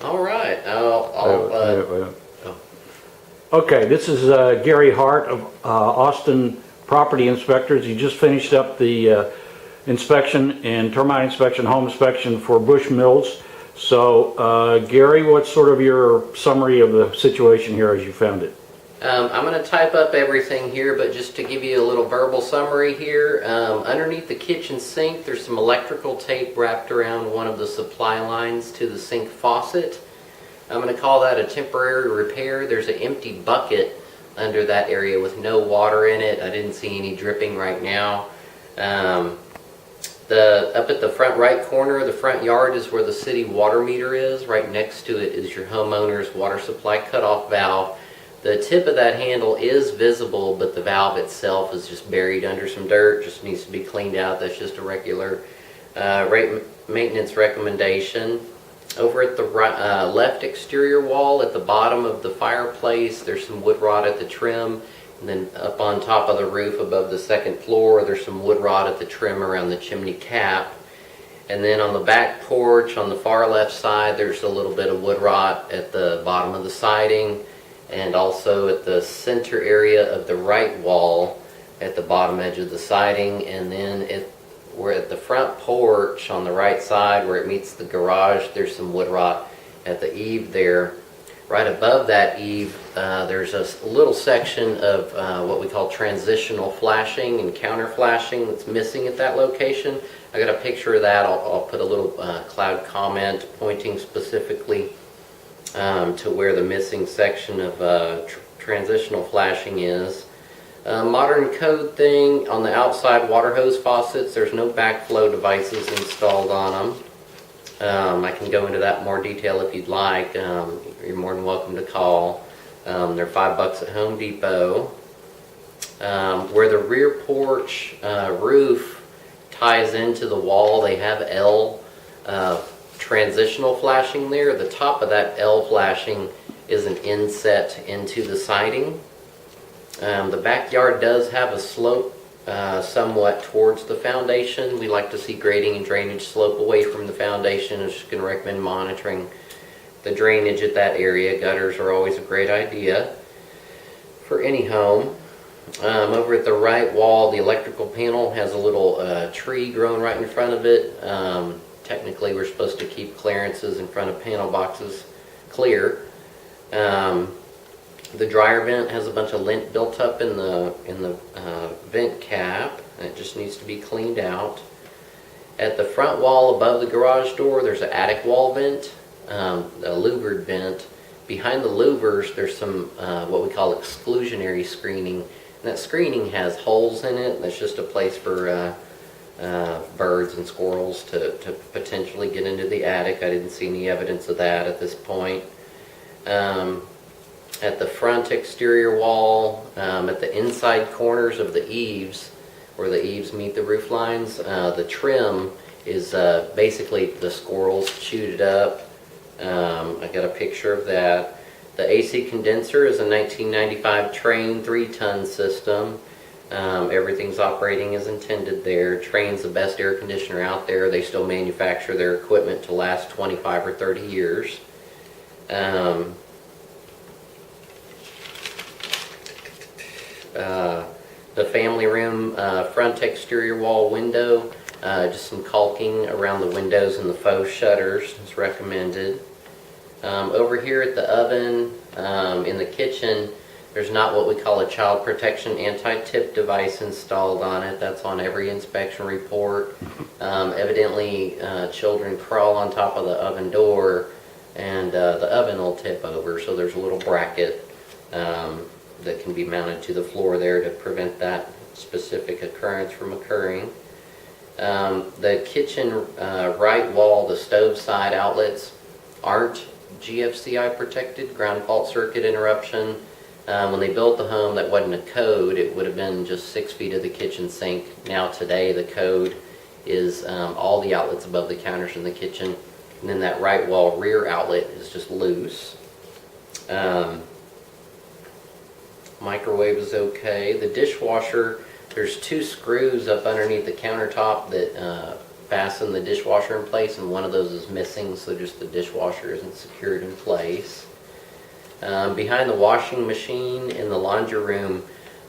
All right. Okay, this is Gary Hart of Austin Property Inspectors. He just finished up the inspection and termite inspection, home inspection for Bushmills. So, Gary, what's sort of your summary of the situation here as you found it? I'm going to type up everything here, but just to give you a little verbal summary here, underneath the kitchen sink, there's some electrical tape wrapped around one of the supply lines to the sink faucet. I'm going to call that a temporary repair. There's an empty bucket under that area with no water in it. I didn't see any dripping right now. Up at the front right corner of the front yard is where the city water meter is. Right next to it is your homeowner's water supply cutoff valve. The tip of that handle is visible, but the valve itself is just buried under some dirt. Just needs to be cleaned out. That's just a regular maintenance recommendation. Over at the left exterior wall at the bottom of the fireplace, there's some wood rot at the trim. And then up on top of the roof above the second floor, there's some wood rot at the trim around the chimney cap. And then on the back porch on the far left side, there's a little bit of wood rot at the bottom of the siding. And also at the center area of the right wall at the bottom edge of the siding. And then we're at the front porch on the right side where it meets the garage. There's some wood rot at the eave there. Right above that eave, there's a little section of what we call transitional flashing and counter flashing that's missing at that location. I got a picture of that. I'll put a little cloud comment pointing specifically to where the missing section of transitional flashing is. Modern code thing on the outside water hose faucets, there's no backflow devices installed on them. I can go into that in more detail if you'd like. You're more than welcome to call. They're $5 at Home Depot. Where the rear porch roof ties into the wall, they have L transitional flashing there. The top of that L flashing is an inset into the siding. The backyard does have a slope somewhat towards the foundation. We like to see grading and drainage slope away from the foundation. I'm just going to recommend monitoring the drainage at that area. Gutters are always a great idea for any home. Over at the right wall, the electrical panel has a little tree growing right in front of it. Technically, we're supposed to keep clearances in front of panel boxes clear. The dryer vent has a bunch of lint built up in the vent cap, and it just needs to be cleaned out. At the front wall above the garage door, there's an attic wall vent, a louvered vent. Behind the louvers, there's some what we call exclusionary screening. And that screening has holes in it. That's just a place for birds and squirrels to potentially get into the attic. I didn't see any evidence of that at this point. At the front exterior wall, at the inside corners of the eaves, where the eaves meet the roof lines, the trim is basically the squirrels chewed it up. I got a picture of that. The AC condenser is a 1995 Train 3-ton system. Everything's operating as intended there. Train's the best air conditioner out there. They still manufacture their equipment to last 25 or 30 years. The family room front exterior wall window, just some caulking around the windows and the faux shutters is recommended. Over here at the oven in the kitchen, there's not what we call a child protection anti-tip device installed on it. That's on every inspection report. Evidently, children crawl on top of the oven door and the oven will tip over, so there's a little bracket that can be mounted to the floor there to prevent that specific occurrence from occurring. The kitchen right wall, the stove side outlets aren't GFCI protected, ground fault circuit interruption. When they built the home, that wasn't a code. It would have been just 6 feet of the kitchen sink. Now today the code is all the outlets above the counters in the kitchen, and then that right wall rear outlet is just loose. Microwave is okay. The dishwasher, there's 2 screws up underneath the countertop that fasten the dishwasher in place, and one of those is missing, so just the dishwasher isn't secured in place. Behind the washing machine in the laundry room,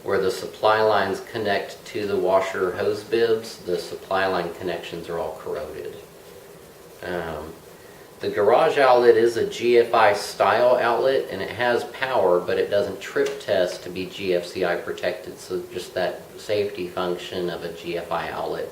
where the supply lines connect to the washer hose bibs, the supply line connections are all corroded. The garage outlet is a GFI style outlet, and it has power, but it doesn't trip test to be GFCI protected, so just that safety function of a GFI outlet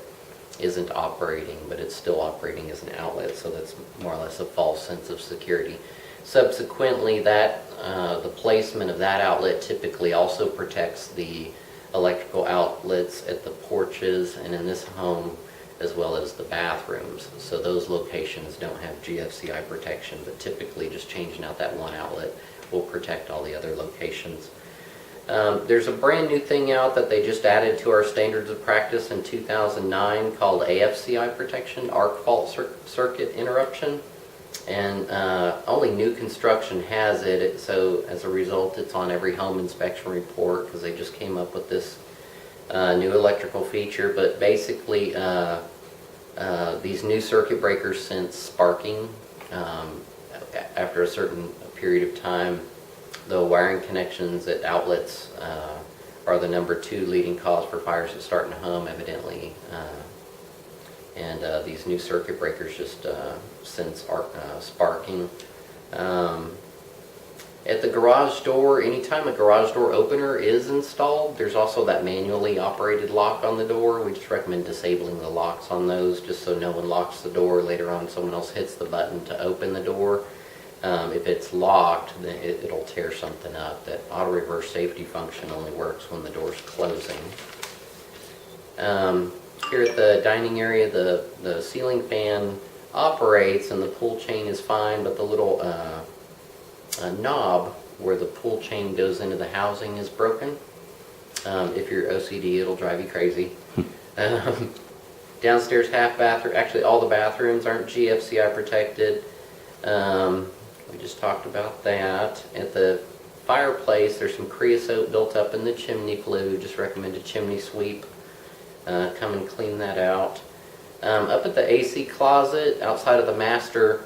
isn't operating, but it's still operating as an outlet, so that's more or less a false sense of security. Subsequently, the placement of that outlet typically also protects the electrical outlets at the porches and in this home, as well as the bathrooms. So those locations don't have GFCI protection, but typically just changing out that one outlet will protect all the other locations. There's a brand new thing out that they just added to our standards of practice in 2009 called AFCI protection, arc fault circuit interruption. And only new construction has it, so as a result it's on every home inspection report because they just came up with this new electrical feature. But basically these new circuit breakers sense sparking. After a certain period of time, the wiring connections at outlets are the number 2 leading cause for fires that start in a home, evidently. And these new circuit breakers just sense sparking. At the garage door, anytime a garage door opener is installed, there's also that manually operated lock on the door. We just recommend disabling the locks on those just so no one locks the door. Later on, someone else hits the button to open the door. If it's locked, then it'll tear something up. That auto reverse safety function only works when the door's closing. Here at the dining area, the ceiling fan operates and the pull chain is fine, but the little knob where the pull chain goes into the housing is broken. If you're OCD, it'll drive you crazy. Downstairs half bathroom, actually all the bathrooms aren't GFCI protected. We just talked about that. At the fireplace, there's some creosote built up in the chimney flue. Just recommend a chimney sweep. Come and clean that out. Up at the AC closet, outside of the master,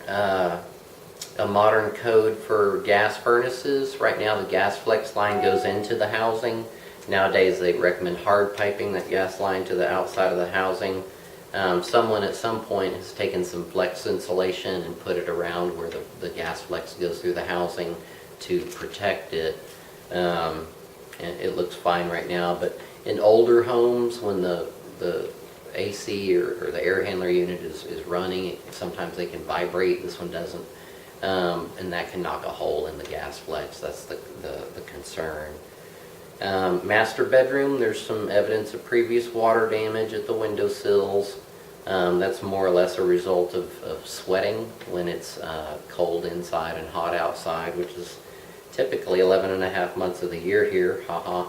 a modern code for gas furnaces. Right now the gas flex line goes into the housing. Nowadays they recommend hard piping that gas line to the outside of the housing. Someone at some point has taken some flex insulation and put it around where the gas flex goes through the housing to protect it. And it looks fine right now, but in older homes, when the AC or the air handler unit is running, sometimes they can vibrate. This one doesn't. And that can knock a hole in the gas flex. That's the concern. Master bedroom, there's some evidence of previous water damage at the windowsills. That's more or less a result of sweating when it's cold inside and hot outside, which is typically 11 and a half months of the year here. Haha.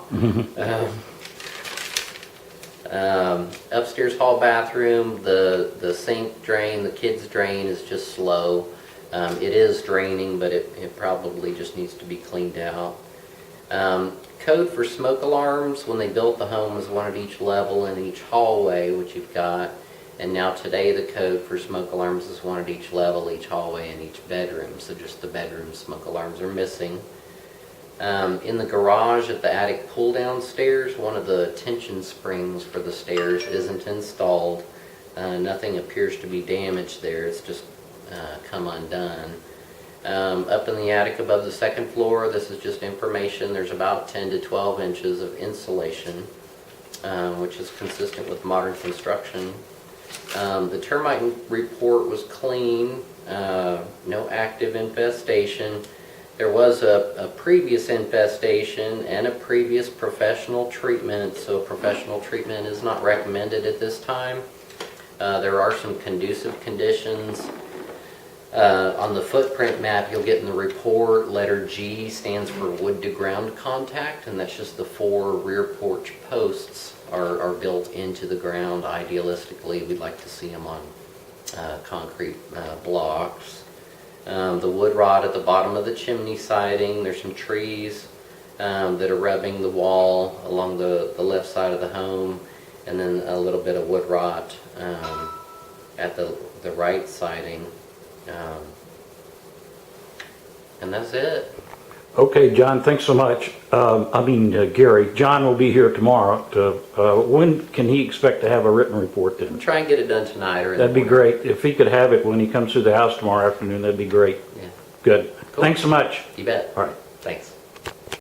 Upstairs hall bathroom, the sink drain, the kids drain is just slow. It is draining, but it probably just needs to be cleaned out. Code for smoke alarms, when they built the home, was one at each level in each hallway, which you've got. And now today the code for smoke alarms is one at each level, each hallway, and each bedroom. So just the bedroom smoke alarms are missing. In the garage at the attic pull-down stairs, one of the tension springs for the stairs isn't installed. Nothing appears to be damaged there. It's just come undone. Up in the attic above the second floor, this is just information. There's about 10 to 12 inches of insulation, which is consistent with modern construction. The termite report was clean, no active infestation. There was a previous infestation and a previous professional treatment, so professional treatment is not recommended at this time. There are some conducive conditions. On the footprint map you'll get in the report, letter G stands for wood to ground contact, and that's just the 4 rear porch posts are built into the ground. Idealistically, we'd like to see them on concrete blocks. The wood rot at the bottom of the chimney siding, there's some trees that are rubbing the wall along the left side of the home. and then a little bit of wood rot at the right siding. And that's it. Okay, John, thanks so much. Gary, John will be here tomorrow. When can he expect to have a written report then? Try and get it done tonight or in the That'd be morning. great. If he could have it when he comes through the house tomorrow afternoon, that'd be great. Yeah. Good. Cool. Thanks so much. You bet. All right. Thanks.